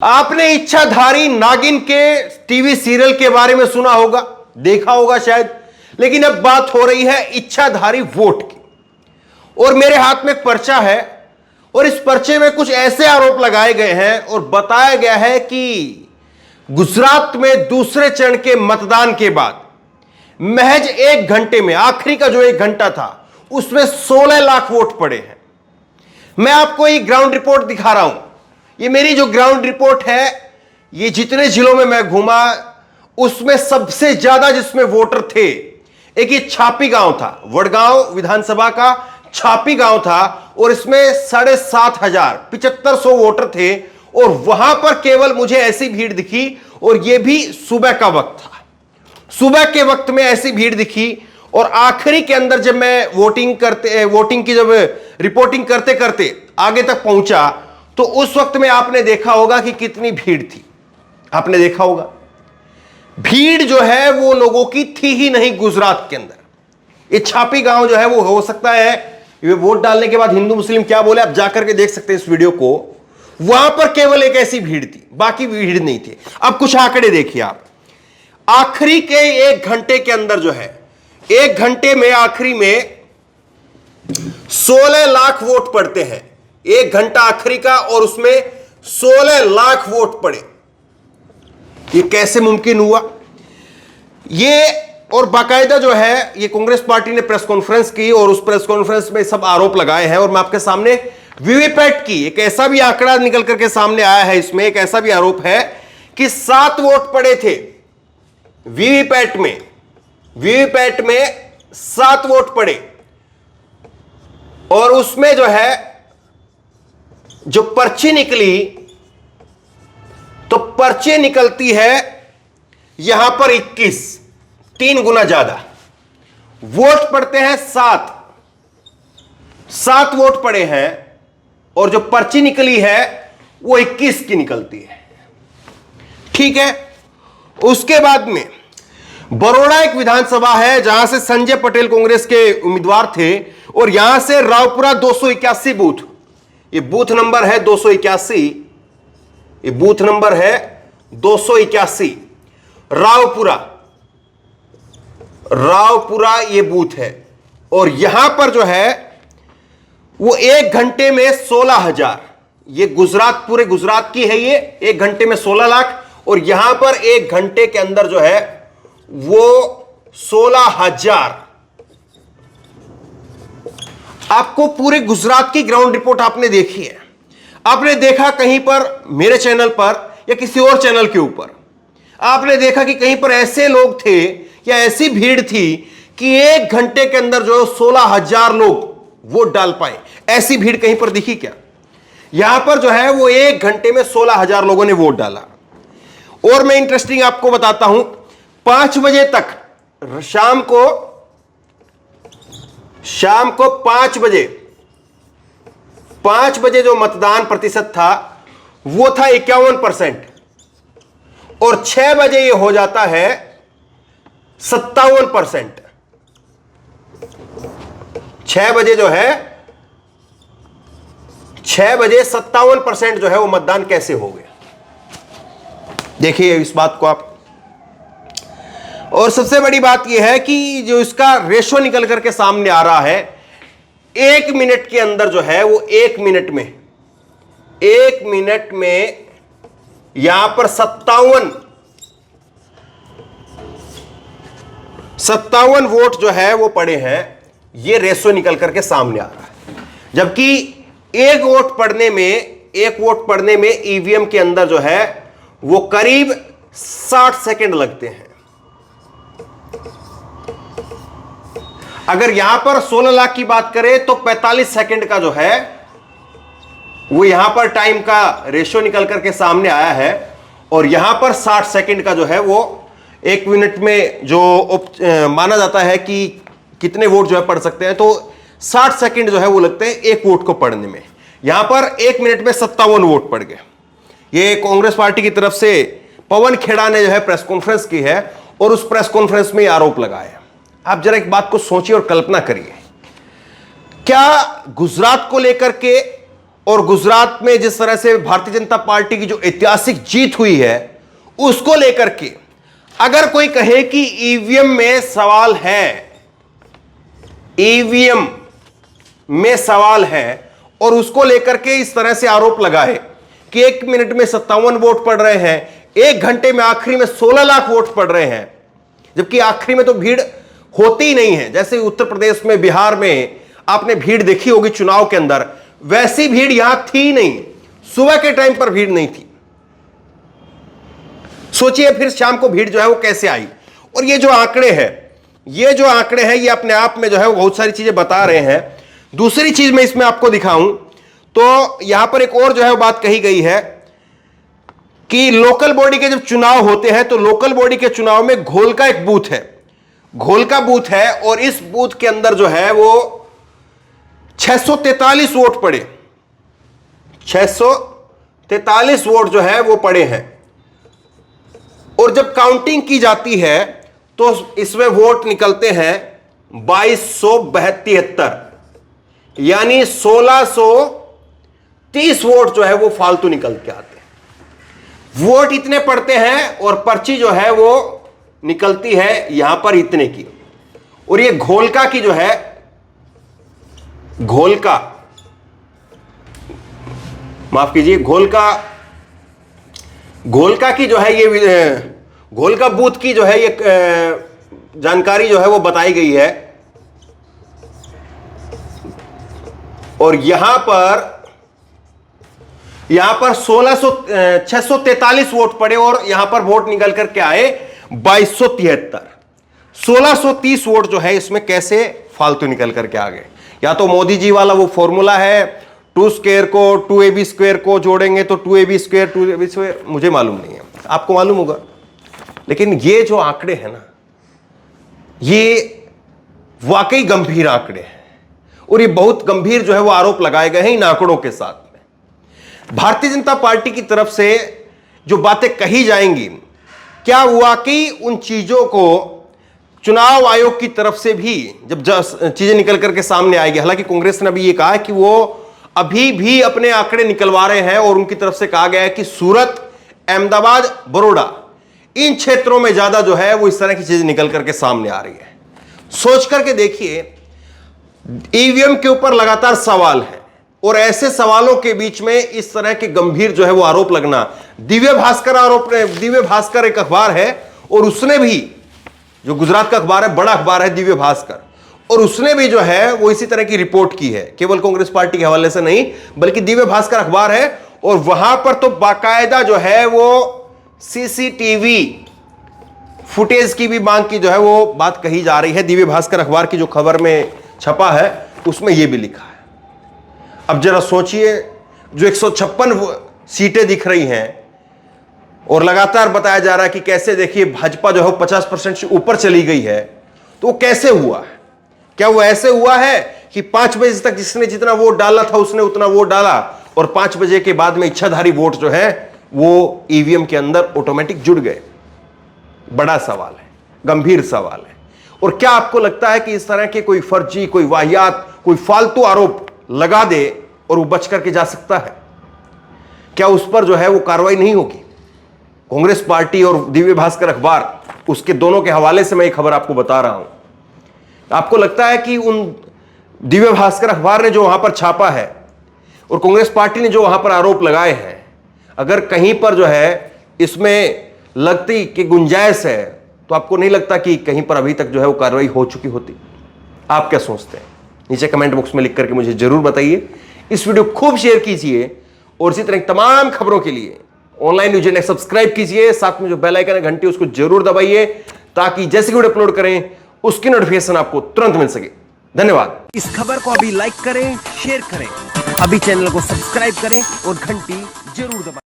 आपने इच्छाधारी नागिन के टीवी सीरियल के बारे में सुना होगा, देखा होगा शायद, लेकिन अब बात हो रही है इच्छाधारी वोट की। और मेरे हाथ में एक पर्चा है और इस पर्चे में कुछ ऐसे आरोप लगाए गए हैं और बताया गया है कि गुजरात में दूसरे चरण के मतदान के बाद महज 1 घंटे में, आखिरी का जो 1 घंटा था, उसमें 16 लाख वोट पड़े हैं। मैं आपको ये ग्राउंड रिपोर्ट दिखा रहा हूं। ये मेरी जो ग्राउंड रिपोर्ट है, ये जितने जिलों में मैं घूमा उसमें सबसे ज्यादा जिसमें वोटर थे, एक ये छापी गांव था, वडगांव विधानसभा का छापी गांव था और इसमें 7,500 7500 वोटर थे और वहां पर केवल मुझे ऐसी भीड़ दिखी, और यह भी सुबह का वक्त था। सुबह के वक्त में ऐसी भीड़ दिखी और आखिरी के अंदर जब मैं वोटिंग की जब रिपोर्टिंग करते करते आगे तक पहुंचा तो उस वक्त में आपने देखा होगा कि कितनी भीड़ थी। आपने देखा होगा भीड़ जो है वो लोगों की थी ही नहीं गुजरात के अंदर। ये छापी गांव जो है वो हो सकता है ये वोट डालने के बाद हिंदू मुस्लिम क्या बोले, आप जाकर के देख सकते हैं इस वीडियो को। वहां पर केवल एक ऐसी भीड़ थी, बाकी भीड़ नहीं थी। अब कुछ आंकड़े देखिए आप। आखिरी के 1 घंटे के अंदर जो है, 1 घंटे में आखिरी में 16 लाख वोट पड़ते हैं। 1 घंटा आखिरी का और उसमें 16 लाख वोट पड़े। ये कैसे मुमकिन हुआ? ये और बाकायदा जो है ये कांग्रेस पार्टी ने प्रेस कॉन्फ्रेंस की और उस प्रेस कॉन्फ्रेंस में सब आरोप लगाए हैं। और मैं आपके सामने वीवीपैट की एक ऐसा भी आंकड़ा निकल करके सामने आया है, इसमें एक ऐसा भी आरोप है कि 7 वोट पड़े थे वीवीपैट में 7 वोट पड़े। और उसमें जो है जो पर्ची निकली, तो पर्ची निकलती है यहां पर 21, 3 गुना ज्यादा। वोट पड़ते हैं 7 वोट पड़े हैं और जो पर्ची निकली है वो 21 की निकलती है। ठीक है। उसके बाद में बरोड़ा एक विधानसभा है जहां से संजय पटेल कांग्रेस के उम्मीदवार थे और यहां से रावपुरा 281 बूथ, ये बूथ नंबर है 281, ये बूथ नंबर है 281। रावपुरा ये बूथ है और यहां पर जो है वो 1 घंटे में 16,000, ये गुजरात, पूरे गुजरात की है। ये 1 घंटे में 16 लाख और यहां पर 1 घंटे के अंदर जो है वो 16,000। आपको पूरे गुजरात की ग्राउंड रिपोर्ट आपने देखी है। आपने देखा कहीं पर मेरे चैनल पर या किसी और चैनल के ऊपर आपने देखा कि कहीं पर ऐसे लोग थे या ऐसी भीड़ थी कि 1 घंटे के अंदर जो 16,000 लोग वोट डाल पाए। ऐसी भीड़ कहीं पर दिखी क्या? यहां पर जो है वो 1 घंटे में 16,000 लोगों ने वोट डाला। और मैं इंटरेस्टिंग आपको बताता हूं, 5 बजे तक, शाम को 5 बजे जो मतदान प्रतिशत था वो था 51% और 6 बजे ये हो जाता है 57%। 6 बजे जो है 6 बजे 57% जो है वो मतदान कैसे हो गया, देखिए इस बात को आप। और सबसे बड़ी बात यह है कि जो इसका रेशो निकल करके सामने आ रहा है, 1 मिनट के अंदर जो है वो 1 मिनट में यहां पर 57 वोट जो है वो पड़े हैं। ये रेशो निकल करके सामने आ रहा है, जबकि एक वोट पड़ने में ईवीएम के अंदर जो है वो करीब 60 सेकंड लगते हैं। अगर यहां पर 16 लाख की बात करें तो 45 सेकंड का जो है वो यहां पर टाइम का रेशियो निकल करके सामने आया है और यहां पर 60 सेकंड का जो है वो 1 मिनट में जो माना जाता है कि कितने वोट जो है पढ़ सकते हैं, तो 60 सेकंड जो है वो लगते हैं एक वोट को पढ़ने में। यहां पर 1 मिनट में 57 वोट पड़ गए। ये कांग्रेस पार्टी की तरफ से पवन खेड़ा ने जो है प्रेस कॉन्फ्रेंस की है और उस प्रेस कॉन्फ्रेंस में आरोप लगाया। आप जरा एक बात को सोचिए और कल्पना करिए, क्या गुजरात को लेकर के और गुजरात में जिस तरह से भारतीय जनता पार्टी की जो ऐतिहासिक जीत हुई है उसको लेकर के अगर कोई कहे कि ईवीएम में सवाल है, ईवीएम में सवाल है, और उसको लेकर के इस तरह से आरोप लगाए कि 1 मिनट में 57 वोट पड़ रहे हैं, 1 घंटे में आखिरी में 16 लाख वोट पड़ रहे हैं, जबकि आखिरी में तो भीड़ होती ही नहीं है। जैसे उत्तर प्रदेश में, बिहार में आपने भीड़ देखी होगी चुनाव के अंदर, वैसी भीड़ यहां थी नहीं, सुबह के टाइम पर भीड़ नहीं थी। सोचिए फिर शाम को भीड़ जो है वो कैसे आई। और ये जो आंकड़े हैं, ये अपने आप में जो है वो बहुत सारी चीजें बता रहे हैं। दूसरी चीज मैं इसमें आपको दिखाऊं तो यहां पर एक और जो है वो बात कही गई है कि लोकल बॉडी के जब चुनाव होते हैं तो लोकल बॉडी के चुनाव में घोल का एक बूथ है, घोल का बूथ है, और इस बूथ के अंदर जो है वो 643 वोट पड़े, 643 वोट जो है वो पड़े हैं। और जब काउंटिंग की जाती है तो इसमें वोट निकलते हैं 2272, यानी 1630 वोट जो है वो फालतू निकल के आते हैं। वोट इतने पड़ते हैं और पर्ची जो है वो निकलती है यहां पर इतने की। और ये घोलका की जो है, घोलका, माफ कीजिए, घोलका की जो है ये, घोलका बूथ की जो है ये जानकारी जो है वो बताई गई है। और यहां पर 643 वोट पड़े और यहां पर वोट निकल करके आए 2273। 1630 वोट जो है इसमें कैसे फालतू निकल करके आ गए। या तो मोदी जी वाला वो फॉर्मूला है, 2 स्क्वायर को 2ab स्क्वायर को जोड़ेंगे तो 2ab स्क्वायर, मुझे मालूम नहीं है, आपको मालूम होगा। लेकिन ये जो आंकड़े हैं ना, ये वाकई गंभीर आंकड़े हैं और ये बहुत गंभीर जो है वो आरोप लगाए गए हैं इन आंकड़ों के साथ में। भारतीय जनता पार्टी की तरफ से जो बातें कही जाएंगी, क्या वाकई उन चीजों को चुनाव आयोग की तरफ से भी जब चीजें निकल करके सामने आएगी। हालांकि कांग्रेस ने अभी ये कहा है कि वो अभी भी अपने आंकड़े निकलवा रहे हैं और उनकी तरफ से कहा गया है कि सूरत, अहमदाबाद, बड़ौदा, इन क्षेत्रों में ज्यादा जो है वो इस तरह की चीजें निकल करके सामने आ रही है। सोच करके देखिए, ईवीएम के ऊपर लगातार सवाल है और ऐसे सवालों के बीच में इस तरह के गंभीर जो है वो आरोप लगना। दिव्य भास्कर एक अखबार है और उसने भी, जो गुजरात का अखबार है, बड़ा अखबार है दिव्य भास्कर, और उसने भी जो है वो इसी तरह की रिपोर्ट की है, केवल कांग्रेस पार्टी के हवाले से नहीं बल्कि दिव्य भास्कर अखबार है। और वहां पर तो बाकायदा जो है वो सीसीटीवी फुटेज की भी मांग की जो है वो बात कही जा रही है। दिव्य भास्कर अखबार की जो खबर में छपा है उसमें यह भी लिखा है। अब जरा सोचिए, जो 156 सीटें दिख रही हैं और लगातार बताया जा रहा है कि कैसे देखिए भाजपा जो है 50% से ऊपर चली गई है, तो वो कैसे हुआ है? क्या वो ऐसे हुआ है कि 5 बजे तक जिसने जितना वोट डाला था उसने उतना वोट डाला और 5 बजे के बाद में इच्छाधारी वोट जो है वो ईवीएम के अंदर ऑटोमेटिक जुड़ गए? बड़ा सवाल है, गंभीर सवाल है। और क्या आपको लगता है कि इस तरह के कोई फर्जी, कोई वाहियात, कोई फालतू आरोप लगा दे और वो बच करके जा सकता है? क्या उस पर जो है वो कार्रवाई नहीं होगी? कांग्रेस पार्टी और दिव्य भास्कर अखबार, उसके दोनों के हवाले से मैं एक खबर आपको बता रहा हूं। आपको लगता है कि उन दिव्य भास्कर अखबार ने जो वहां पर छापा है और कांग्रेस पार्टी ने जो वहां पर आरोप लगाए हैं, अगर कहीं पर जो है इसमें लगती कि गुंजाइश है, तो आपको नहीं लगता कि कहीं पर अभी तक जो है वो कार्रवाई हो चुकी होती? आप क्या सोचते हैं? नीचे कमेंट बॉक्स में लिख करके मुझे जरूर बताइए। इस वीडियो को खूब शेयर कीजिए और इसी तरह तमाम खबरों के लिए ऑनलाइन न्यूज़ चैनल सब्सक्राइब कीजिए, साथ में जो बेल आइकन है घंटी उसको जरूर दबाइए ताकि जैसे वीडियो अपलोड करें उसकी नोटिफिकेशन आपको तुरंत मिल सके। धन्यवाद। इस खबर को अभी लाइक करें, शेयर करें, अभी चैनल को सब्सक्राइब करें और घंटी जरूर दबाएं।